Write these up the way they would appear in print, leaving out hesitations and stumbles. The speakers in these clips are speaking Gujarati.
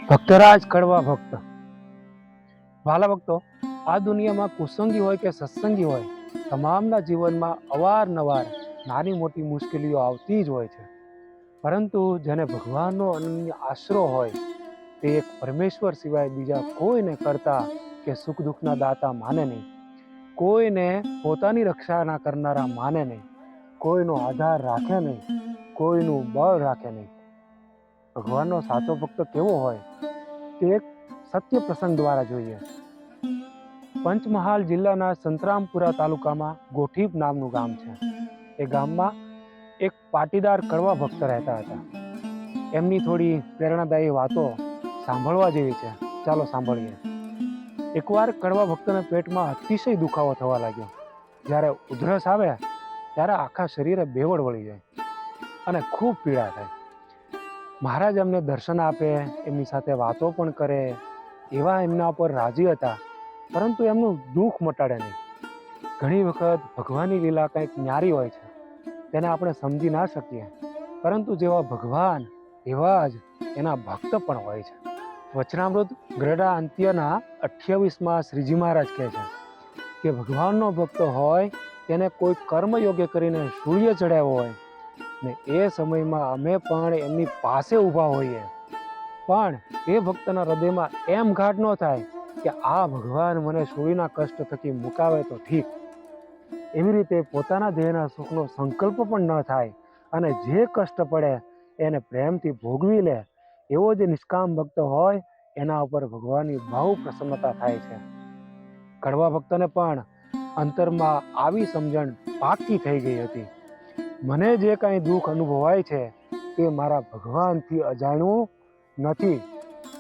ભક્તરાજ કડવા ભક્ત. વાલા ભક્તો, આ દુનિયામાં કુસંગી હોય કે સત્સંગી હોય, તમામના જીવનમાં અવારનવાર નાની મોટી મુશ્કેલીઓ આવતી જ હોય છે. પરંતુ જેને ભગવાનનો અનન્ય આશરો હોય તે એક પરમેશ્વર સિવાય બીજા કોઈને કરતા કે સુખ દુઃખના દાતા માને નહીં, કોઈને પોતાની રક્ષા ના કરનારા માને નહીં, કોઈનો આધાર રાખે નહીં, કોઈનું બળ રાખે નહીં. ભગવાનનો સાચો ભક્ત કેવો હોય તે એક સત્ય પ્રસંગ દ્વારા જોઈએ. પંચમહાલ જિલ્લાના સંતરામપુરા તાલુકામાં ગોઠીપ નામનું ગામ છે. એ ગામમાં એક પાટીદાર કડવા ભક્ત રહેતા હતા. એમની થોડી પ્રેરણાદાયી વાતો સાંભળવા જેવી છે. ચાલો સાંભળીએ. એકવાર કડવા ભક્તના પેટમાં અતિશય દુખાવો થવા લાગ્યો. જ્યારે ઉધરસ આવે ત્યારે આખા શરીરે બેવડ વળી જાય અને ખૂબ પીડા થાય. મહારાજ એમને દર્શન આપે, એમની સાથે વાતો પણ કરે, એવા એમના પર રાજી હતા, પરંતુ એમનું દુઃખ મટાડે નહીં. ઘણી વખત ભગવાનની લીલા કંઈક ન્યારી હોય છે, તેને આપણે સમજી ના શકીએ, પરંતુ જેવા ભગવાન એવા જ એના ભક્ત પણ હોય છે. વચનામૃત ગરડા અંત્યના 28માં શ્રીજી મહારાજ કહે છે કે ભગવાનનો ભક્ત હોય તેને કોઈ કર્મયોગ્ય કરીને સૂર્ય ચડાવ્યો હોય ને એ સમયમાં અમે પણ એમની પાસે ઊભા હોઈએ, પણ એ ભક્તના હૃદયમાં એમ ઘાટ ન થાય કે આ ભગવાન મને સૂર્યના કષ્ટ થકી મુકાવે તો ઠીક. એવી રીતે પોતાના દેહના સુખનો સંકલ્પ પણ ન થાય અને જે કષ્ટ પડે એને પ્રેમથી ભોગવી લે, એવો જે નિષ્કામ ભક્ત હોય એના ઉપર ભગવાનની બહુ પ્રસન્નતા થાય છે. કડવા ભક્તને પણ અંતરમાં આવી સમજણ પાકી થઈ ગઈ હતી. મને જે કાંઈ દુઃખ અનુભવાય છે તે મારા ભગવાનથી અજાણ્યું નથી.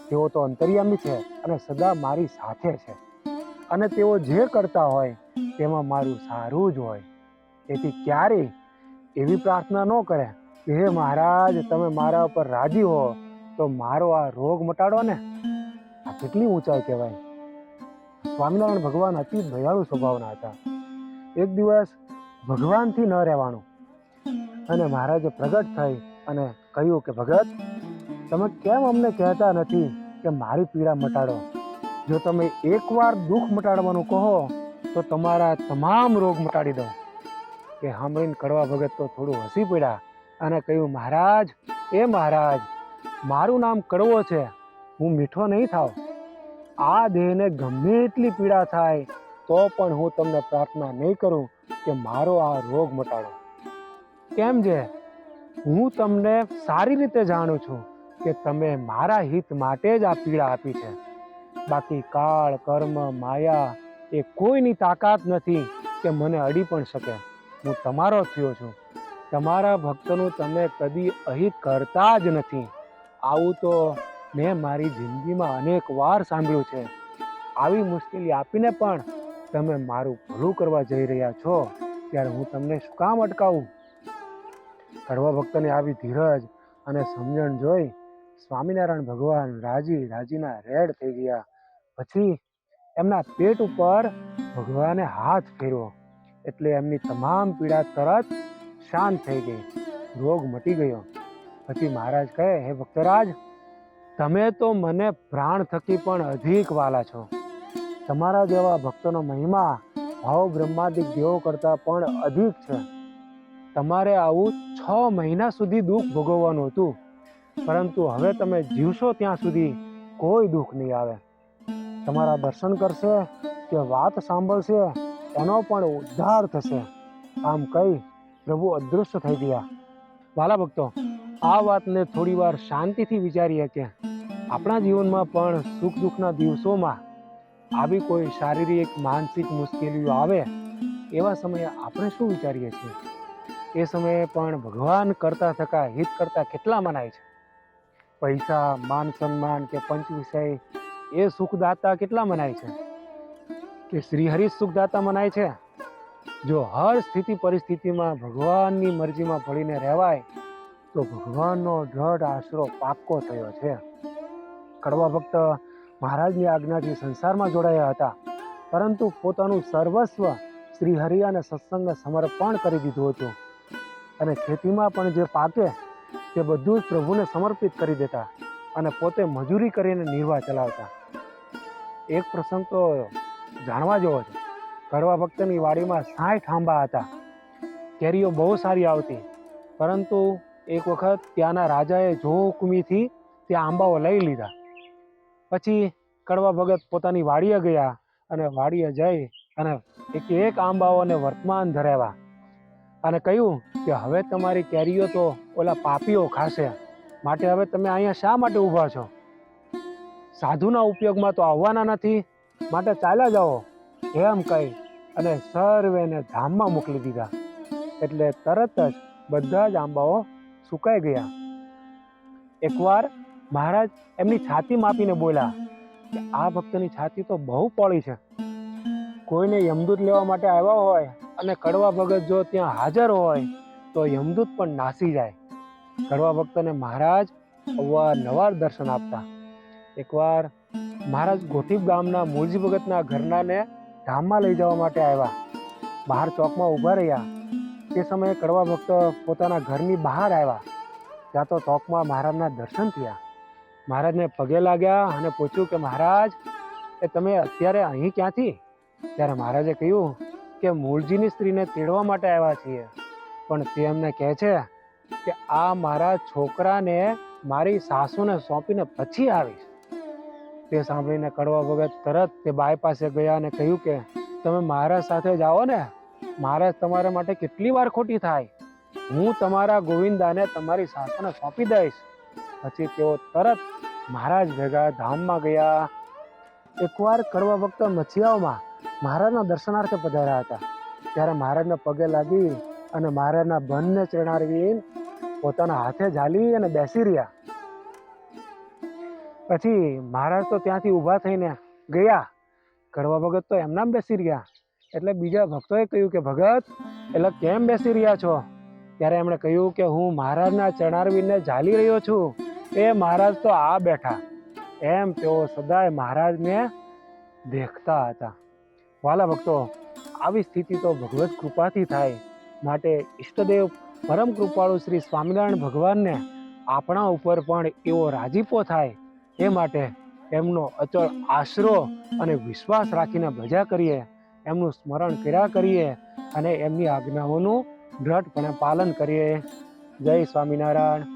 તેઓ તો અંતર્યામી છે અને સદા મારી સાથે છે, અને તેઓ જે કરતા હોય તેમાં મારું સારું જ હોય. તેથી ક્યારેય એવી પ્રાર્થના ન કરે કે હે મહારાજ, તમે મારા ઉપર રાજી હો તો મારો આ રોગ મટાડો ને. આ કેટલી ઊંચાઈ કહેવાય. સ્વામિનારાયણ ભગવાન અતિ દયાળુ સ્વભાવના હતા. એક દિવસ ભગવાનથી ન રહેવાનું અને મહારાજે પ્રગટ થઈ અને કહ્યું કે ભગત, તમે કેમ અમને કહેતા નથી કે મારી પીડા મટાડો? જો તમે એકવાર દુઃખ મટાડવાનું કહો તો તમારા તમામ રોગ મટાડી દો. કે સાંભળીને કડવા ભગત તો થોડું હસી પડ્યા અને કહ્યું, મહારાજ, એ મહારાજ, મારું નામ કડવો છે, હું મીઠો નહીં થાવ. આ દેહને ગમે એટલી પીડા થાય તો પણ હું તમને પ્રાર્થના નહીં કરું કે મારો આ રોગ મટાડો. કેમ છે? હું તમને સારી રીતે જાણું છું કે તમે મારા હિત માટે જ આ પીડા આપી છે. બાકી કાળ, કર્મ, માયા એ કોઈની તાકાત નથી કે મને અડી પણ શકે. હું તમારો થયો છું. તમારા ભક્તનું તમે કદી અહિત કરતા જ નથી. આવું તો મેં મારી જિંદગીમાં અનેક વાર સાંભળ્યું છે. આવી મુશ્કેલી આપીને પણ તમે મારું ભલું કરવા જઈ રહ્યા છો, ત્યારે હું તમને શું કામ અટકાવું? કડવા ભક્તને આવી ધીરજ અને સમજણ જોઈ સ્વામિનારાયણ ભગવાન રાજીના રેડ થઈ ગયા. પછી એમના પેટ ઉપર ભગવાને હાથ ફેરવો એટલે એમની તમામ પીડા તરત શાંત થઈ ગઈ, રોગ મટી ગયો. પછી મહારાજ કહે, હે ભક્તરાજ, તમે તો મને પ્રાણ થકી પણ અધિક વાલા છો. તમારા જેવા ભક્તોનો મહિમા ભાવ બ્રહ્માદિક દેવો કરતા પણ અધિક છે. તમારે આવું 6 મહિના સુધી દુઃખ ભોગવવાનું હતું, પરંતુ હવે તમે જીવશો ત્યાં સુધી કોઈ દુઃખ નહીં આવે. તમારા દર્શન કરશે કે વાત સાંભળશે એનો પણ ઉદ્ધાર થશે. આમ કહી પ્રભુ અદૃશ્ય થઈ ગયા. વાલા ભક્તો, આ વાતને થોડી વાર શાંતિથી વિચારીએ કે આપણા જીવનમાં પણ સુખ દુઃખના દિવસોમાં આવી કોઈ શારીરિક માનસિક મુશ્કેલીઓ આવે, એવા સમયે આપણે શું વિચારીએ છીએ? એ સમયે પણ ભગવાન કરતા થકા હિત કરતા કેટલા મનાય છે? પૈસા, માન સન્માન કે પંચ વિષય એ સુખદાતા કેટલા મનાય છે? કે શ્રીહરિ સુખદાતા મનાય છે? જો હર સ્થિતિ પરિસ્થિતિમાં ભગવાનની મરજીમાં ભળીને રહેવાય તો ભગવાનનો દ્રઢ આશરો પાક્કો થયો છે. કડવા ભક્ત મહારાજની આજ્ઞાથી સંસારમાં જોડાયા હતા, પરંતુ પોતાનું સર્વસ્વ શ્રીહરિ અને સત્સંગને સમર્પણ કરી દીધું હતું, અને ખેતીમાં પણ જે પાકે તે બધું જ પ્રભુને સમર્પિત કરી દેતા. અને પોતે મજૂરી કરીને નિર્વાહ ચલાવતા. એક પ્રસંગ તો જાણવા જેવો છે. કડવા ભક્તની વાડીમાં 60 આંબા હતા. કેરીઓ બહુ સારી આવતી, પરંતુ એક વખત ત્યાંના રાજાએ જોખમીથી તે આંબાઓ લઈ લીધા. પછી કડવા ભગત પોતાની વાડીએ ગયા અને વાડીએ જઈ અને એક આંબાઓને વર્તમાન ધરાવ્યા અને કહ્યું કે હવે તમારી કેરીઓ તો ઓલા પાપીઓ ખાશે, માટે હવે તમે અહીંયા શા માટે ઊભા છો? સાધુના ઉપયોગમાં તો આવવાના નથી, માટે ચાલ્યા જાઓ, એમ કહી અને સર્વેને ધામમાં મોકલી દીધા. એટલે તરત જ બધા જ આંબાઓ સુકાઈ ગયા. એકવાર મહારાજ એમની છાતી માપીને બોલ્યા કે આ ભક્તની છાતી તો બહુ પોળી છે. કોઈને યમદૂત લેવા માટે આવ્યા હોય અને કડવા ભગત જો ત્યાં હાજર હોય તો યમદૂત પણ નાસી જાય. કડવા ભક્તને મહારાજ અવારનવાર દર્શન આપતા. એકવાર મહારાજ ગોઠીપ ગામના મૂળજી ભગતના ઘરનાને ધામમાં લઈ જવા માટે આવ્યા. બહાર ચોકમાં ઊભા રહ્યા. તે સમયે કડવા ભક્ત પોતાના ઘરની બહાર આવ્યા. ત્યાં તો ચોકમાં મહારાજના દર્શન થયા. મહારાજને પગે લાગ્યા અને પૂછ્યું કે મહારાજ, એ તમે અત્યારે અહીં ક્યાંથી? ત્યારે મહારાજે કહ્યું કે મૂળજીની સ્ત્રીને તેડવા માટે આવ્યા છીએ, પણ તે એમને કહે છે કે આ મારા છોકરાને મારી સાસુને સોંપીને પછી આવીશ. તે સાંભળીને કડવા ભગત તરત તે બાઈ પાસે ગયા અને કહ્યું કે તમે મહારાજ સાથે જાઓ ને, મહારાજ તમારા માટે કેટલી વાર ખોટી થાય, હું તમારા ગોવિંદાને તમારી સાસુને સોંપી દઈશ. પછી તેઓ તરત મહારાજ ભેગા ધામમાં ગયા. એકવાર કડવા ભક્ત મછિયાઓમાં મહારાજના દર્શનાર્થે પધાર્યા હતા. ત્યારે મહારાજના પગે લાગી અને મહારાજના બંને ચરણારવી પોતાના હાથે ઝાલી અને બેસી રહ્યા. પછી મહારાજ તો ત્યાંથી ઊભા થઈને ગયા. કડવા ભગત તો એમનામ બેસી રહ્યા. એટલે બીજા ભક્તોએ કહ્યું કે ભગત, એટલે કેમ બેસી રહ્યા છો? ત્યારે એમણે કહ્યું કે હું મહારાજના ચરણારવિંદને ઝાલી રહ્યો છું, એ મહારાજ તો આ બેઠા. એમ તેઓ સદાય મહારાજને દેખતા હતા. વાલા ભક્તો, આવી સ્થિતિ તો ભગવત કૃપાથી થાય, માટે ઈષ્ટદેવ પરમ કૃપાળુ શ્રી સ્વામિનારાયણ ભગવાનને આપણા ઉપર પણ એવો રાજીપો થાય, એ માટે એમનો અચળ આશરો અને વિશ્વાસ રાખીને ભજા કરીએ, એમનું સ્મરણ કર્યા કરીએ અને એમની આજ્ઞાઓનું દ્રઢપણે પાલન કરીએ. જય સ્વામિનારાયણ.